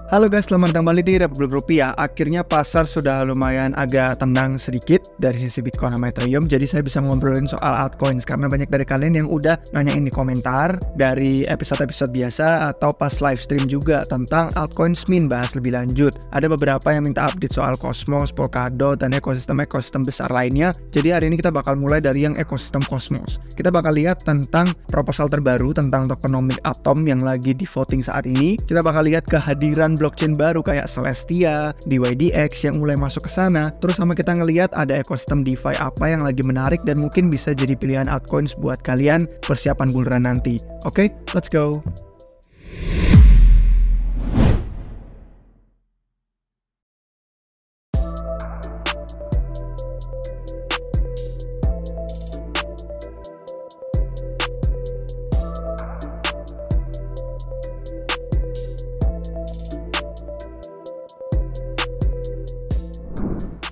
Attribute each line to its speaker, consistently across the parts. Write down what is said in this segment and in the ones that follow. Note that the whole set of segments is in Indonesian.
Speaker 1: Halo guys, selamat datang kembali di Republik Rupiah. Akhirnya pasar sudah lumayan agak tenang sedikit dari sisi Bitcoin sama Ethereum. Jadi saya bisa ngobrolin soal altcoins karena banyak dari kalian yang udah nanyain di komentar dari episode-episode biasa atau pas live stream juga tentang altcoins min, bahas lebih lanjut. Ada beberapa yang minta update soal Cosmos, Polkadot, dan ekosistem besar lainnya. Jadi hari ini kita bakal mulai dari yang ekosistem Cosmos. Kita bakal lihat tentang proposal terbaru tentang tokenomic Atom yang lagi di voting saat ini. Kita bakal lihat kehadiran blockchain baru kayak Celestia, DYDX yang mulai masuk ke sana. Terus sama kita ngelihat ada ekosistem DeFi apa yang lagi menarik dan mungkin bisa jadi pilihan altcoins buat kalian persiapan bull run nanti. Oke, let's go.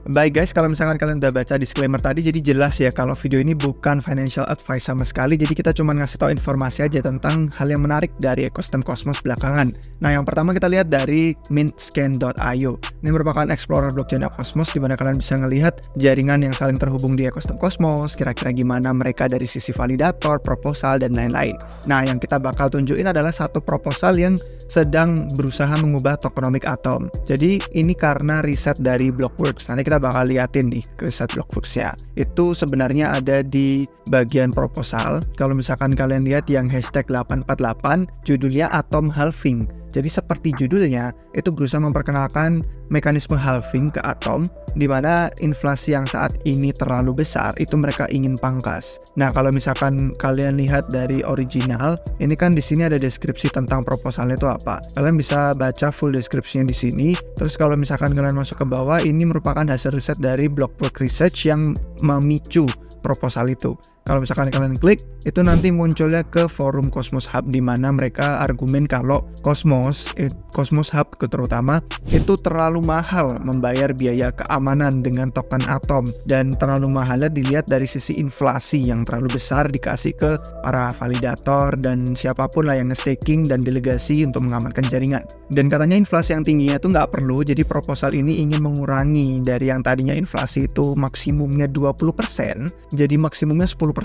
Speaker 1: Baik guys, kalau misalkan kalian udah baca disclaimer tadi, jadi jelas ya kalau video ini bukan financial advice sama sekali. Jadi kita cuma ngasih tahu informasi aja tentang hal yang menarik dari ekosistem Cosmos belakangan. Nah, yang pertama kita lihat dari mintscan.io. Ini merupakan explorer blockchain Cosmos di mana kalian bisa ngelihat jaringan yang saling terhubung di ekosistem Cosmos, kira-kira gimana mereka dari sisi validator, proposal, dan lain-lain. Nah, yang kita bakal tunjukin adalah satu proposal yang sedang berusaha mengubah tokenomic Atom. Jadi ini karena riset dari Blockworks. Nanti kita bakal liatin nih riset Blockworks-nya. Itu sebenarnya ada di bagian proposal. Kalau misalkan kalian lihat yang hashtag 848, judulnya Atom Halving. Jadi seperti judulnya, itu berusaha memperkenalkan mekanisme halving ke Atom, di mana inflasi yang saat ini terlalu besar, itu mereka ingin pangkas. Nah, kalau misalkan kalian lihat dari original, ini kan di sini ada deskripsi tentang proposalnya itu apa. Kalian bisa baca full deskripsinya di sini. Terus kalau misalkan kalian masuk ke bawah, ini merupakan hasil riset dari Blockworks Research yang memicu proposal itu. Kalau misalkan kalian klik, itu nanti munculnya ke forum Cosmos Hub, di mana mereka argumen kalau Cosmos Hub terutama itu terlalu mahal membayar biaya keamanan dengan token Atom, dan terlalu mahalnya dilihat dari sisi inflasi yang terlalu besar dikasih ke para validator dan siapapun lah yang nge-staking dan delegasi untuk mengamankan jaringan. Dan katanya inflasi yang tingginya itu nggak perlu, jadi proposal ini ingin mengurangi dari yang tadinya inflasi itu maksimumnya 20%, jadi maksimumnya 10%.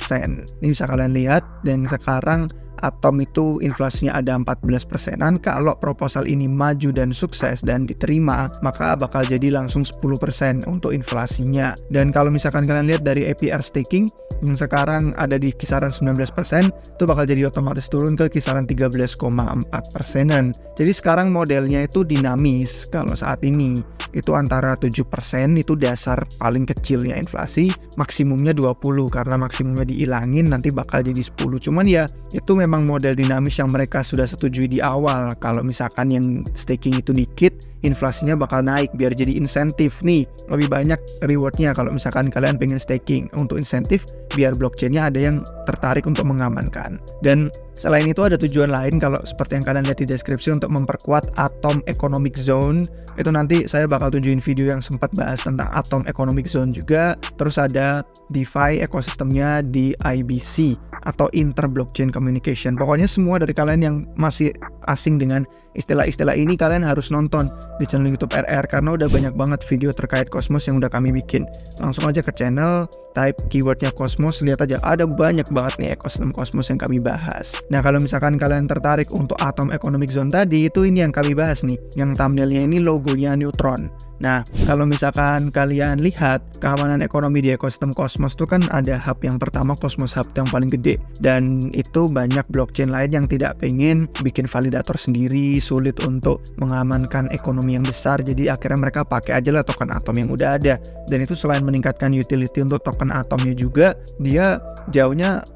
Speaker 1: Ini bisa kalian lihat, dan sekarang Atom itu inflasinya ada 14%-an. Kalau proposal ini maju dan sukses dan diterima, maka bakal jadi langsung 10% untuk inflasinya. Dan kalau misalkan kalian lihat dari APR staking yang sekarang ada di kisaran 19%, itu bakal jadi otomatis turun ke kisaran 13,4%-an. Jadi sekarang modelnya itu dinamis. Kalau saat ini itu antara 7%, itu dasar paling kecilnya inflasi, maksimumnya 20, karena maksimumnya dihilangin nanti bakal jadi 10. Cuman ya itu memang model dinamis yang mereka sudah setujui di awal. Kalau misalkan yang staking itu dikit, inflasinya bakal naik biar jadi insentif nih, lebih banyak rewardnya kalau misalkan kalian pengen staking. Untuk insentif biar blockchainnya ada yang tertarik untuk mengamankan. Dan selain itu ada tujuan lain, kalau seperti yang kalian lihat di deskripsi, untuk memperkuat Atom Economic Zone. Itu nanti saya bakal tunjukin video yang sempat bahas tentang Atom Economic Zone juga. Terus ada DeFi ekosistemnya di IBC atau Inter Blockchain Communication. Pokoknya semua dari kalian yang masih asing dengan istilah-istilah ini, kalian harus nonton di channel YouTube RR karena udah banyak banget video terkait Cosmos yang udah kami bikin. Langsung aja ke channel, type keywordnya Cosmos, lihat aja ada banyak banget nih ekosistem Cosmos yang kami bahas. Nah, kalau misalkan kalian tertarik untuk Atom Economic Zone tadi, itu ini yang kami bahas nih, yang thumbnailnya ini logonya Neutron. Nah, kalau misalkan kalian lihat keamanan ekonomi di ekosistem Cosmos itu kan ada hub yang pertama, Cosmos Hub yang paling gede, dan itu banyak blockchain lain yang tidak pengen bikin validator sendiri, sulit untuk mengamankan ekonomi yang besar, jadi akhirnya mereka pakai aja lah token Atom yang udah ada. Dan itu selain meningkatkan utility untuk token Atomnya juga, dia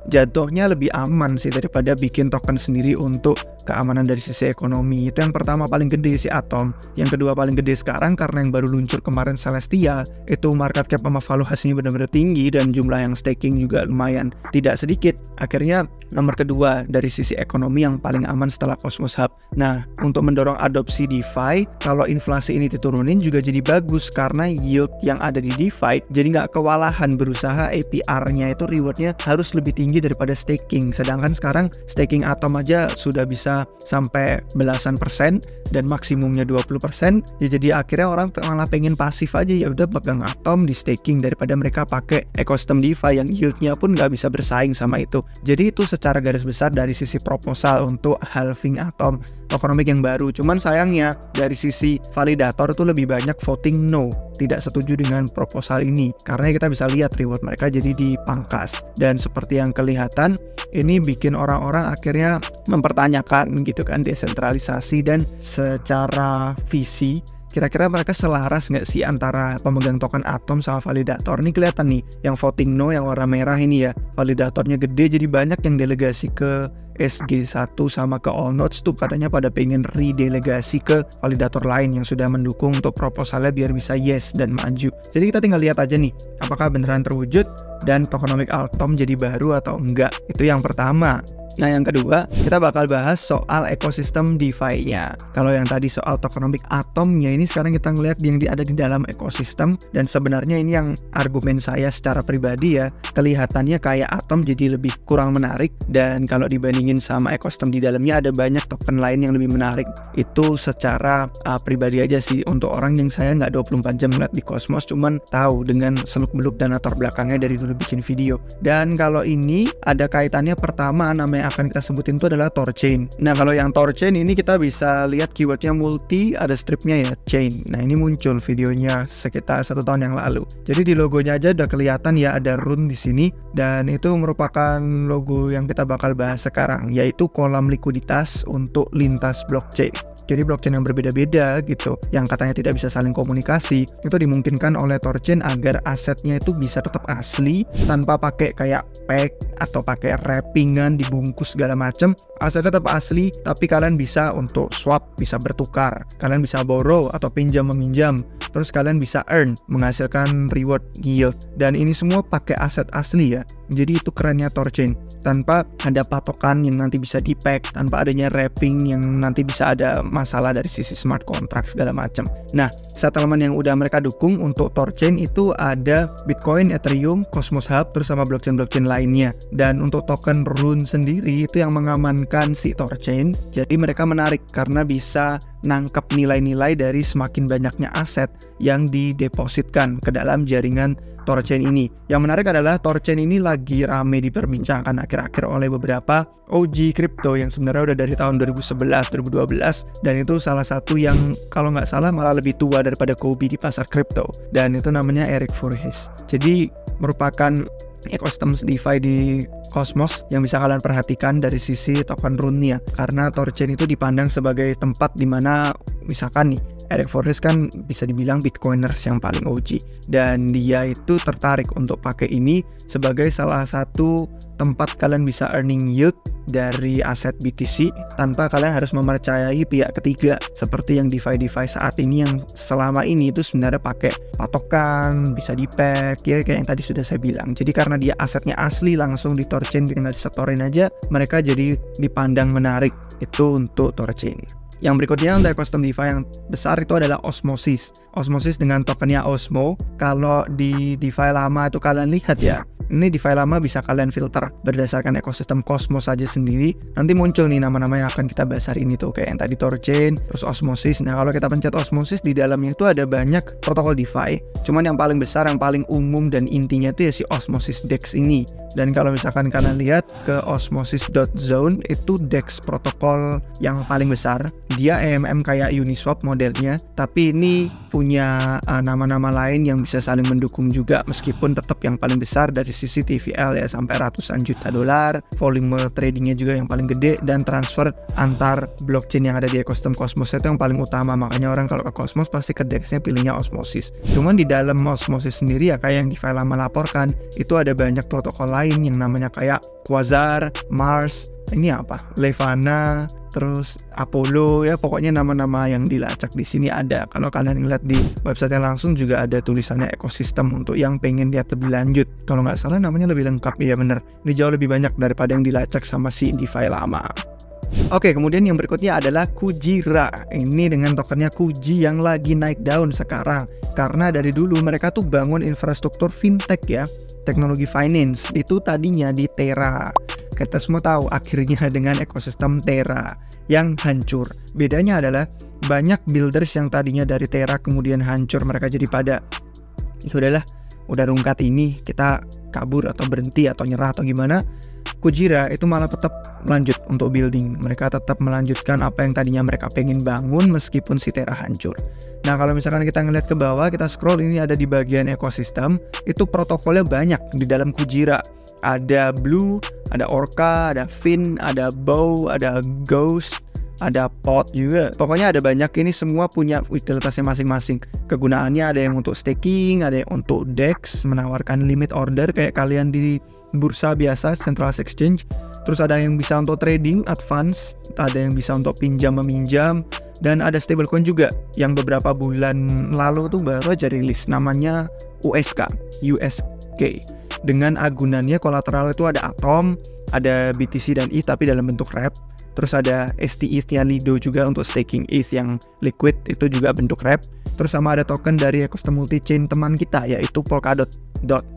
Speaker 1: jatuhnya lebih aman sih daripada bikin token sendiri untuk keamanan dari sisi ekonomi. Itu yang pertama paling gede si Atom. Yang kedua paling gede sekarang karena yang baru luncur kemarin Celestia, itu market cap sama valuasinya benar-benar tinggi dan jumlah yang staking juga lumayan tidak sedikit. Akhirnya nomor kedua dari sisi ekonomi yang paling aman setelah Cosmos Hub. Nah, untuk mendorong adopsi DeFi, kalau inflasi ini diturunin juga jadi bagus karena yield yang ada di DeFi jadi nggak kewalahan berusaha APR-nya itu rewardnya harus lebih tinggi daripada staking. Sedangkan sekarang staking Atom aja sudah bisa bisa sampai belasan persen dan maksimumnya 20%. Ya jadi akhirnya orang malah pengen pasif aja, ya udah pegang Atom di staking daripada mereka pakai ekosistem DeFi yang yieldnya pun nggak bisa bersaing sama itu. Jadi itu secara garis besar dari sisi proposal untuk halving Atom tokenomic yang baru. Cuman sayangnya dari sisi validator itu lebih banyak voting no, tidak setuju dengan proposal ini, karena kita bisa lihat reward mereka jadi dipangkas. Dan seperti yang kelihatan, ini bikin orang-orang akhirnya mempertanyakan gitu kan desentralisasi dan secara visi kira-kira mereka selaras nggak sih antara pemegang token Atom sama validator. Ini kelihatan nih, yang voting no yang warna merah ini ya, validatornya gede, jadi banyak yang delegasi ke SG1 sama ke Allnodes tuh katanya pada pengen redelegasi ke validator lain yang sudah mendukung untuk proposalnya biar bisa yes dan maju. Jadi kita tinggal lihat aja nih, apakah beneran terwujud dan tokenomic Atom jadi baru atau enggak. Itu yang pertama. Nah yang kedua, kita bakal bahas soal ekosistem DeFi-nya. Kalau yang tadi soal tokenomic Atomnya, ini sekarang kita ngeliat yang ada di dalam ekosistem. Dan sebenarnya ini yang argumen saya secara pribadi ya, kelihatannya kayak Atom jadi lebih kurang menarik. Dan kalau dibandingin sama ekosistem di dalamnya, ada banyak token lain yang lebih menarik. Itu secara pribadi aja sih, untuk orang yang saya nggak 24 jam ngeliat di Cosmos, cuman tahu dengan seluk-beluk dan latar belakangnya dari dulu bikin video. Dan kalau ini ada kaitannya, pertama namanya akan kita sebutin itu adalah Thorchain. Nah kalau yang Thorchain ini kita bisa lihat keywordnya multi, ada stripnya ya, chain. Nah ini muncul videonya sekitar 1 tahun yang lalu. Jadi di logonya aja udah kelihatan ya ada rune di sini, dan itu merupakan logo yang kita bakal bahas sekarang, yaitu kolam likuiditas untuk lintas blockchain. Jadi blockchain yang berbeda-beda gitu, yang katanya tidak bisa saling komunikasi, itu dimungkinkan oleh Thorchain agar asetnya itu bisa tetap asli tanpa pakai kayak pack atau pakai wrappingan dibungkus segala macam. Asetnya tetap asli, tapi kalian bisa untuk swap, bisa bertukar, kalian bisa borrow atau pinjam meminjam, terus kalian bisa earn, menghasilkan reward yield, dan ini semua pakai aset asli ya. Jadi itu kerennya Thorchain, tanpa ada patokan yang nanti bisa di-pack, tanpa adanya wrapping yang nanti bisa ada masalah dari sisi smart contract segala macam. Nah, settlement yang udah mereka dukung untuk Thorchain itu ada Bitcoin, Ethereum, Cosmos Hub, terus sama blockchain-blockchain lainnya. Dan untuk token Rune sendiri itu yang mengamankan si Thorchain. Jadi mereka menarik karena bisa nangkep nilai-nilai dari semakin banyaknya aset yang didepositkan ke dalam jaringan Thorchain ini. Yang menarik adalah Thorchain ini lagi rame diperbincangkan akhir-akhir oleh beberapa OG crypto yang sebenarnya udah dari tahun 2011, 2012, dan itu salah satu yang kalau nggak salah malah lebih tua daripada Kobe di pasar crypto, dan itu namanya Eric Voorhees. Jadi merupakan ekosistem DeFi di Cosmos yang bisa kalian perhatikan dari sisi token Rune-nya, karena Thorchain itu dipandang sebagai tempat dimana misalkan nih Eric Voorhees kan bisa dibilang Bitcoiners yang paling OG, dan dia itu tertarik untuk pakai ini sebagai salah satu tempat kalian bisa earning yield dari aset BTC tanpa kalian harus mempercayai pihak ketiga seperti yang DeFi saat ini, yang selama ini itu sebenarnya pakai patokan, bisa di-pack ya, kayak yang tadi sudah saya bilang. Jadi karena dia asetnya asli langsung di Thorchain, tinggal disetorin aja, mereka jadi dipandang menarik. Itu untuk Thorchain. Yang berikutnya untuk ekosistem DeFi yang besar itu adalah Osmosis. Osmosis dengan tokennya Osmo. Kalau di DeFi lama itu kalian lihat ya, ini DeFi lama bisa kalian filter berdasarkan ekosistem Cosmos saja sendiri. Nanti muncul nih nama-nama yang akan kita bahas hari ini tuh, kayak yang tadi Thorchain, terus Osmosis. Nah kalau kita pencet Osmosis, di dalamnya itu ada banyak protokol DeFi. Cuman yang paling besar, yang paling umum dan intinya itu ya si Osmosis DEX ini. Dan kalau misalkan kalian lihat ke osmosis.zone, itu DEX protokol yang paling besar. Dia EMM kayak Uniswap modelnya, tapi ini punya nama-nama lain yang bisa saling mendukung juga, meskipun tetap yang paling besar dari sisi TVL ya, sampai ratusan juta dolar, volume tradingnya juga yang paling gede, dan transfer antar blockchain yang ada di ekosistem Cosmos itu yang paling utama. Makanya orang kalau ke Cosmos pasti ke DEX-nya pilihnya Osmosis. Cuman di dalam Osmosis sendiri ya, kayak yang DeFi lama laporkan, itu ada banyak protokol lain yang namanya kayak Quasar, Mars, ini apa? Levana, terus Apollo, ya pokoknya nama-nama yang dilacak di sini ada. Kalau kalian lihat di website yang langsung juga ada tulisannya ekosistem untuk yang pengen lihat lebih lanjut. Kalau nggak salah namanya lebih lengkap, ya bener. Ini jauh lebih banyak daripada yang dilacak sama si DeFi lama. Oke, kemudian yang berikutnya adalah Kujira. Ini dengan tokennya Kuji yang lagi naik daun sekarang. Karena dari dulu mereka tuh bangun infrastruktur fintech ya, teknologi finance. Itu tadinya di Terra. kita semua tahu akhirnya dengan ekosistem Terra yang hancur. Bedanya adalah banyak builders yang tadinya dari Terra kemudian hancur, mereka jadi pada sudahlah, udah rungkat ini, kita kabur atau berhenti atau nyerah atau gimana. Kujira itu malah tetap lanjut untuk building. Mereka tetap melanjutkan apa yang tadinya mereka pengen bangun meskipun si Terra hancur. Nah, kalau misalkan kita ngeliat ke bawah, kita scroll, ini ada di bagian ekosistem. Itu protokolnya banyak di dalam Kujira. Ada Blue, ada Orca, ada Fin, ada Bow, ada Ghost, ada Pod juga. Pokoknya ada banyak, ini semua punya utilitasnya masing-masing. Kegunaannya ada yang untuk staking, ada yang untuk DEX, menawarkan limit order kayak kalian di bursa biasa, centralized exchange. Terus ada yang bisa untuk trading advance, ada yang bisa untuk pinjam meminjam, dan ada stablecoin juga yang beberapa bulan lalu tuh baru aja rilis, namanya USK. Dengan agunannya kolateral itu ada Atom, ada BTC dan ETH tapi dalam bentuk wrap. Terus ada ST-ETH-nya Lido juga untuk staking ETH yang liquid, itu juga bentuk wrap. Terus sama ada token dari ekosistem multi-chain teman kita, yaitu Polkadot.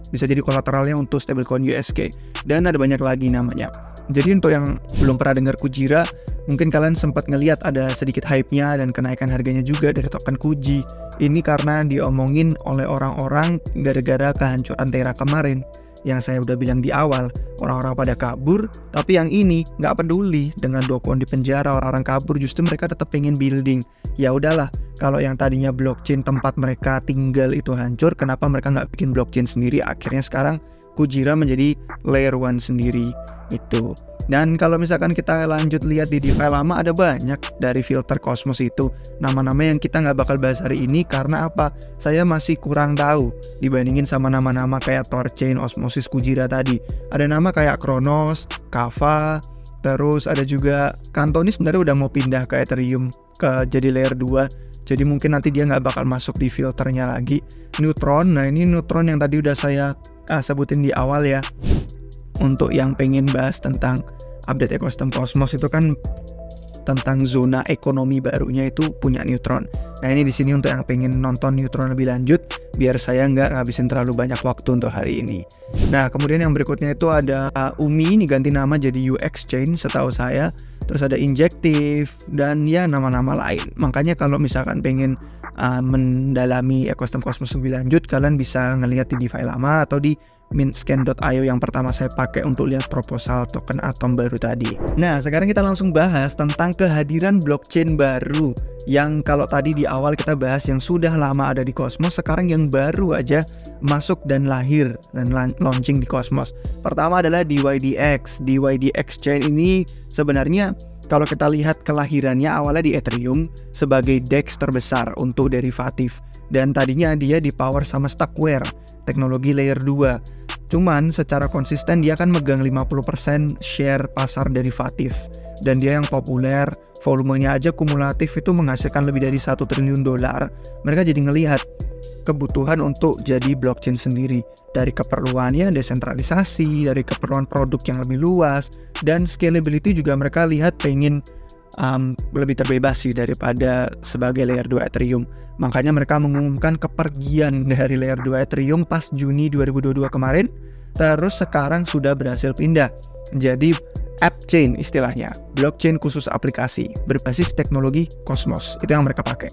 Speaker 1: Bisa jadi kolateralnya untuk stablecoin USK. Dan ada banyak lagi namanya. Jadi untuk yang belum pernah dengar Kujira, mungkin kalian sempat ngelihat ada sedikit hype-nya dan kenaikan harganya juga dari token Kuji. Ini karena diomongin oleh orang-orang gara-gara kehancuran Terra kemarin. Yang saya udah bilang di awal, orang-orang pada kabur, tapi yang ini nggak peduli dengan dokumen di penjara, orang-orang kabur, justru mereka tetap pengen building. Ya udahlah, kalau yang tadinya blockchain tempat mereka tinggal itu hancur, kenapa mereka nggak bikin blockchain sendiri? Akhirnya sekarang Kujira menjadi layer 1 sendiri itu. Dan kalau misalkan kita lanjut lihat di DeFi lama, ada banyak dari filter Cosmos itu nama-nama yang kita nggak bakal bahas hari ini karena apa? Saya masih kurang tahu dibandingin sama nama-nama kayak Thorchain, Osmosis, Kujira tadi. Ada nama kayak Kronos, Kava, terus ada juga Kanto ini sebenarnya udah mau pindah ke Ethereum ke jadi layer 2. Jadi mungkin nanti dia nggak bakal masuk di filternya lagi. Neutron, nah ini Neutron yang tadi udah saya sebutin di awal ya. Untuk yang pengen bahas tentang update ekosistem Cosmos itu kan tentang zona ekonomi barunya itu punya Neutron. Nah ini di sini untuk yang pengen nonton Neutron lebih lanjut, biar saya nggak ngabisin terlalu banyak waktu untuk hari ini. Nah kemudian yang berikutnya itu ada UMI, ini ganti nama jadi UXChain setahu saya. Terus ada Injective dan ya nama-nama lain. Makanya kalau misalkan pengen mendalami ekosistem Cosmos lebih lanjut, kalian bisa ngelihat di DeFi lama atau di mintscan.io yang pertama saya pakai untuk lihat proposal token Atom baru tadi. Nah sekarang kita langsung bahas tentang kehadiran blockchain baru yang kalau tadi di awal kita bahas yang sudah lama ada di Cosmos, sekarang yang baru aja masuk dan lahir dan launching di Cosmos. Pertama adalah DYDX. DYDX chain ini sebenarnya kalau kita lihat kelahirannya awalnya di Ethereum sebagai DEX terbesar untuk derivatif, dan tadinya dia dipower sama Stackware, teknologi layer 2. Cuman secara konsisten dia kan megang 50% share pasar derivatif, dan dia yang populer, volumenya aja kumulatif itu menghasilkan lebih dari $1 triliun. Mereka jadi ngelihat kebutuhan untuk jadi blockchain sendiri, dari keperluannya desentralisasi, dari keperluan produk yang lebih luas, dan scalability juga mereka lihat pengen lebih terbebas sih daripada sebagai layer 2 Ethereum. Makanya mereka mengumumkan kepergian dari layer 2 Ethereum pas Juni 2022 kemarin. Terus sekarang sudah berhasil pindah jadi app chain istilahnya, blockchain khusus aplikasi berbasis teknologi Cosmos. Itu yang mereka pakai.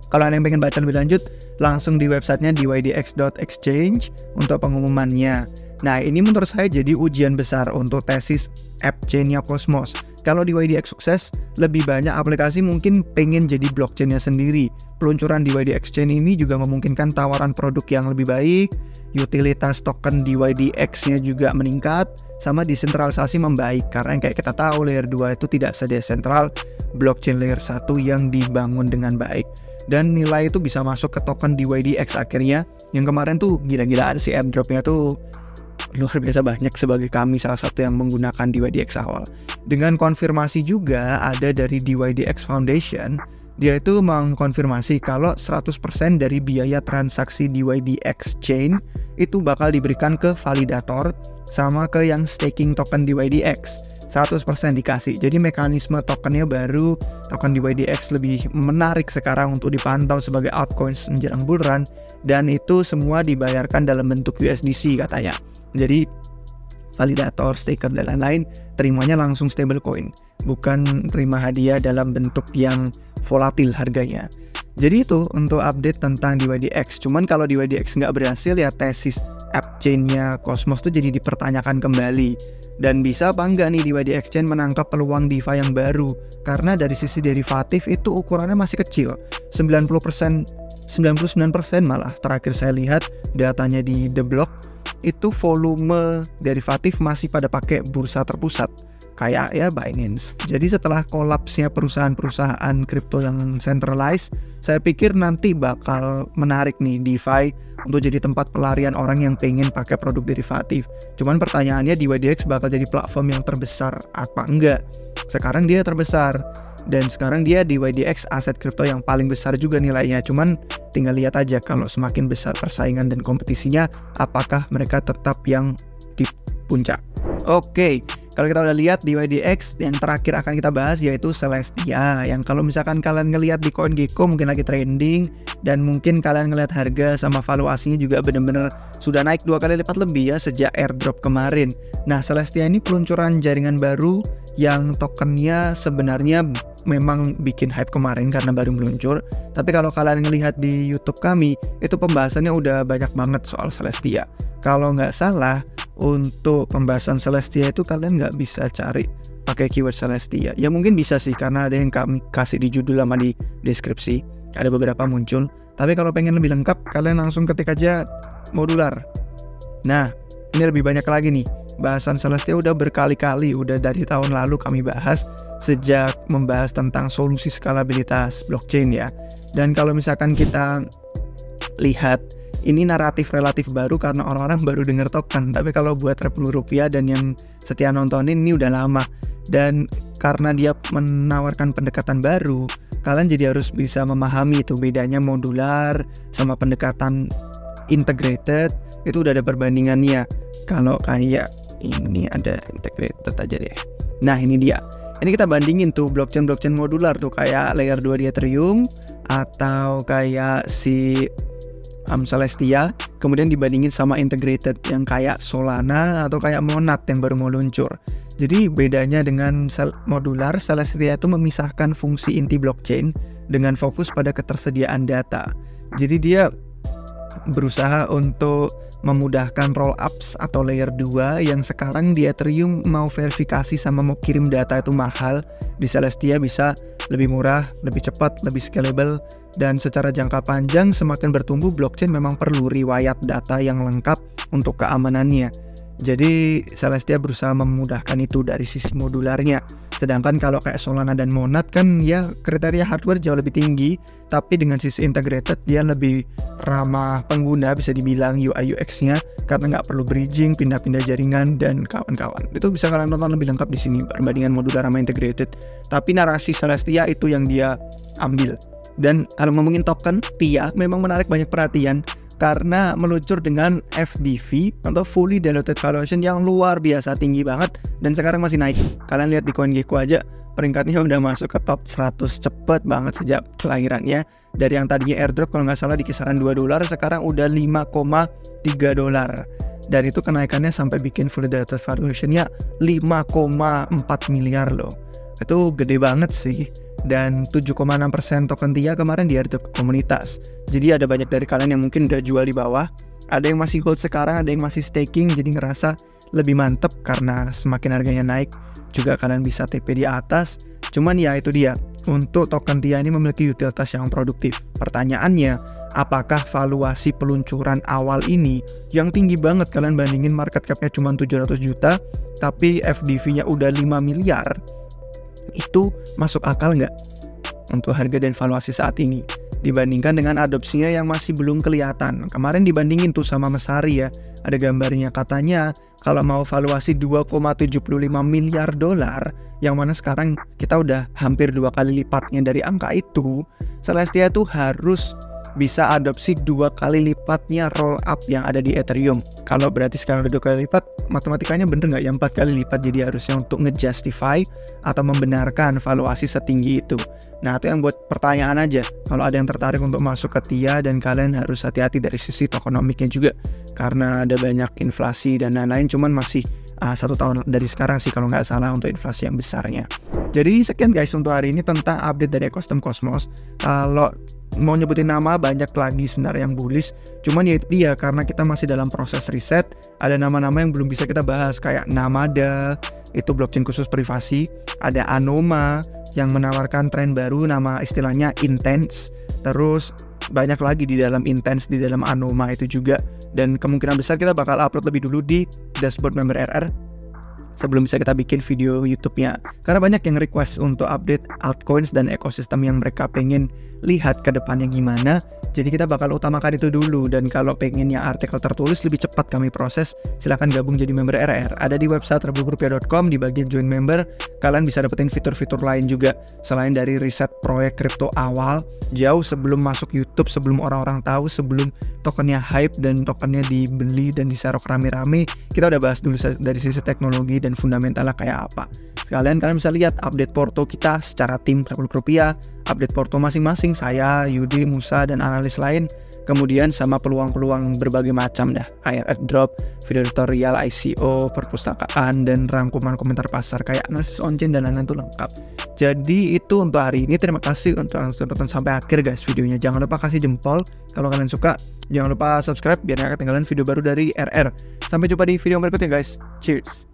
Speaker 1: Kalau Anda yang pengen baca lebih lanjut, langsung di websitenya dydx.exchange untuk pengumumannya. Nah ini menurut saya jadi ujian besar untuk tesis app chainnya Cosmos. Kalau DYDX sukses, lebih banyak aplikasi mungkin pengen jadi blockchainnya sendiri. Peluncuran DYDX chain ini juga memungkinkan tawaran produk yang lebih baik, utilitas token DYDX-nya juga meningkat, sama desentralisasi membaik. Karena yang kayak kita tahu layer 2 itu tidak sedesentral blockchain layer 1 yang dibangun dengan baik. Dan nilai itu bisa masuk ke token DYDX akhirnya. Yang kemarin tuh gila-gilaan sih airdropnya tuh luar biasa banyak sebagai kami salah satu yang menggunakan DYDX awal. Dengan konfirmasi juga ada dari DYDX Foundation, dia itu mengkonfirmasi kalau 100% dari biaya transaksi DYDX chain itu bakal diberikan ke validator sama ke yang staking token DYDX. 100% dikasih. Jadi mekanisme tokennya baru, token DYDX lebih menarik sekarang untuk dipantau sebagai altcoins menjelang bull run, dan itu semua dibayarkan dalam bentuk USDC katanya. Jadi validator, staker, dan lain-lain, terimanya langsung stablecoin, bukan terima hadiah dalam bentuk yang volatil harganya. Jadi itu untuk update tentang DYDX. Cuman kalau DYDX nggak berhasil ya tesis app chain-nya Cosmos tuh jadi dipertanyakan kembali. Dan bisa apa enggak nih DYDX chain menangkap peluang DeFi yang baru? Karena dari sisi derivatif itu ukurannya masih kecil, 99% malah. Terakhir saya lihat datanya di The Block, itu volume derivatif masih pada pakai bursa terpusat kayak ya Binance. Jadi setelah kolapsnya perusahaan-perusahaan kripto yang centralized, saya pikir nanti bakal menarik nih DeFi untuk jadi tempat pelarian orang yang pengen pakai produk derivatif. Cuman pertanyaannya DYDX bakal jadi platform yang terbesar apa enggak? Sekarang dia terbesar, dan sekarang dia DYDX aset kripto yang paling besar juga nilainya. Cuman tinggal lihat aja kalau semakin besar persaingan dan kompetisinya, apakah mereka tetap yang di puncak. Oke, kalau kita udah lihat DYDX, yang terakhir akan kita bahas yaitu Celestia, yang kalau misalkan kalian ngelihat di CoinGecko mungkin lagi trending, dan mungkin kalian ngelihat harga sama valuasinya juga bener-bener sudah naik 2 kali lipat lebih ya sejak airdrop kemarin. Nah, Celestia ini peluncuran jaringan baru yang tokennya sebenarnya memang bikin hype kemarin karena baru meluncur. Tapi kalau kalian ngelihat di YouTube kami, itu pembahasannya udah banyak banget soal Celestia. Kalau nggak salah, untuk pembahasan Celestia itu kalian nggak bisa cari pakai keyword Celestia. Ya mungkin bisa sih, karena ada yang kami kasih di judul sama di deskripsi. Ada beberapa muncul. Tapi kalau pengen lebih lengkap, kalian langsung ketik aja modular. Nah, ini lebih banyak lagi nih. Bahasan Celestia udah berkali-kali, udah dari tahun lalu kami bahas sejak membahas tentang solusi skalabilitas blockchain ya. Dan kalau misalkan kita lihat, ini naratif relatif baru karena orang-orang baru dengar token. Tapi kalau buat Rp10 dan yang setia nontonin ini udah lama. Dan karena dia menawarkan pendekatan baru, kalian jadi harus bisa memahami itu bedanya modular sama pendekatan integrated. Itu udah ada perbandingannya. Kalau kayak ini ada integrated aja deh. Nah, ini dia. Ini kita bandingin tuh blockchain modular tuh kayak layer 2 di Ethereum atau kayak si Celestia, kemudian dibandingin sama integrated yang kayak Solana atau kayak Monad yang baru mau luncur. Jadi bedanya dengan modular, Celestia itu memisahkan fungsi inti blockchain dengan fokus pada ketersediaan data. Jadi dia berusaha untuk memudahkan roll-ups atau layer 2 yang sekarang di Ethereum mau verifikasi sama mau kirim data itu mahal. Di Celestia bisa lebih murah, lebih cepat, lebih scalable, dan secara jangka panjang semakin bertumbuh blockchain memang perlu riwayat data yang lengkap untuk keamanannya. Jadi Celestia berusaha memudahkan itu dari sisi modularnya. Sedangkan kalau kayak Solana dan Monad kan ya kriteria hardware jauh lebih tinggi, tapi dengan sisi integrated dia lebih ramah pengguna, bisa dibilang UI UX-nya, karena nggak perlu bridging, pindah-pindah jaringan, dan kawan-kawan. Itu bisa kalian nonton lebih lengkap di sini, perbandingan modular sama integrated. Tapi narasi Celestia itu yang dia ambil. Dan kalau ngomongin token, TIA memang menarik banyak perhatian, karena meluncur dengan FDV atau fully diluted valuation yang luar biasa tinggi banget, dan sekarang masih naik. Kalian lihat di CoinGecko aja peringkatnya udah masuk ke top 100 cepet banget sejak kelahirannya. Dari yang tadinya airdrop kalau nggak salah di kisaran $2, sekarang udah $5,3. Dan itu kenaikannya sampai bikin fully diluted valuation-nya 5,4 miliar loh. Itu gede banget sih. Dan 7,6% token TIA kemarin di airdrop ke komunitas. Jadi ada banyak dari kalian yang mungkin udah jual di bawah, ada yang masih hold sekarang, ada yang masih staking, jadi ngerasa lebih mantep karena semakin harganya naik juga kalian bisa TP di atas. Cuman ya itu dia, untuk token TIA ini memiliki utilitas yang produktif. Pertanyaannya, apakah valuasi peluncuran awal ini yang tinggi banget, kalian bandingin market cap-nya cuma 700 juta tapi FDV-nya udah 5 miliar, itu masuk akal nggak untuk harga dan valuasi saat ini dibandingkan dengan adopsinya yang masih belum kelihatan? Kemarin dibandingin tuh sama Messari ya, ada gambarnya, katanya kalau mau valuasi 2,75 miliar dolar, yang mana sekarang kita udah hampir 2 kali lipatnya dari angka itu. Celestia itu harus bisa adopsi 2 kali lipatnya roll up yang ada di Ethereum. Kalau berarti sekarang udah 2 kali lipat, matematikanya bener nggak ya 4 kali lipat? Jadi harusnya untuk ngejustify atau membenarkan valuasi setinggi itu. Nah, itu yang buat pertanyaan aja. Kalau ada yang tertarik untuk masuk ke TIA, dan kalian harus hati-hati dari sisi tokenomiknya juga, karena ada banyak inflasi dan lain-lain. Cuman masih 1 tahun dari sekarang sih kalau nggak salah untuk inflasi yang besarnya. Jadi sekian guys untuk hari ini tentang update dari ekosistem Cosmos. Kalau mau nyebutin nama banyak lagi sebenarnya yang bullish, cuman ya itu dia, karena kita masih dalam proses riset, ada nama-nama yang belum bisa kita bahas kayak Namada, itu blockchain khusus privasi, ada Anoma yang menawarkan tren baru, nama istilahnya Intense, terus banyak lagi di dalam Intense, di dalam Anoma itu juga, dan kemungkinan besar kita bakal upload lebih dulu di dashboard member RR sebelum bisa kita bikin video YouTube-nya. Karena banyak yang request untuk update altcoins dan ekosistem yang mereka pengen lihat ke depannya gimana. Jadi kita bakal utamakan itu dulu, dan kalau pengennya artikel tertulis lebih cepat kami proses, silahkan gabung jadi member RR. Ada di website rebelgruppia.com, di bagian join member, kalian bisa dapetin fitur-fitur lain juga. Selain dari riset proyek kripto awal, jauh sebelum masuk YouTube, sebelum orang-orang tahu, sebelum tokennya hype dan tokennya dibeli dan diserok rame-rame, kita udah bahas dulu dari sisi teknologi dan fundamentalnya kayak apa. Kalian bisa lihat update porto kita secara tim Rebel Rupiah, update porto masing-masing, saya, Yudi, Musa, dan analis lain, kemudian sama peluang-peluang berbagai macam dah, kayak airdrop, video tutorial, ICO, perpustakaan, dan rangkuman komentar pasar kayak analisis on-chain dan lain-lain itu lengkap. Jadi itu untuk hari ini, terima kasih untuk nonton sampai akhir guys videonya. Jangan lupa kasih jempol kalau kalian suka, jangan lupa subscribe biar gak ketinggalan video baru dari RR. Sampai jumpa di video berikutnya guys, cheers.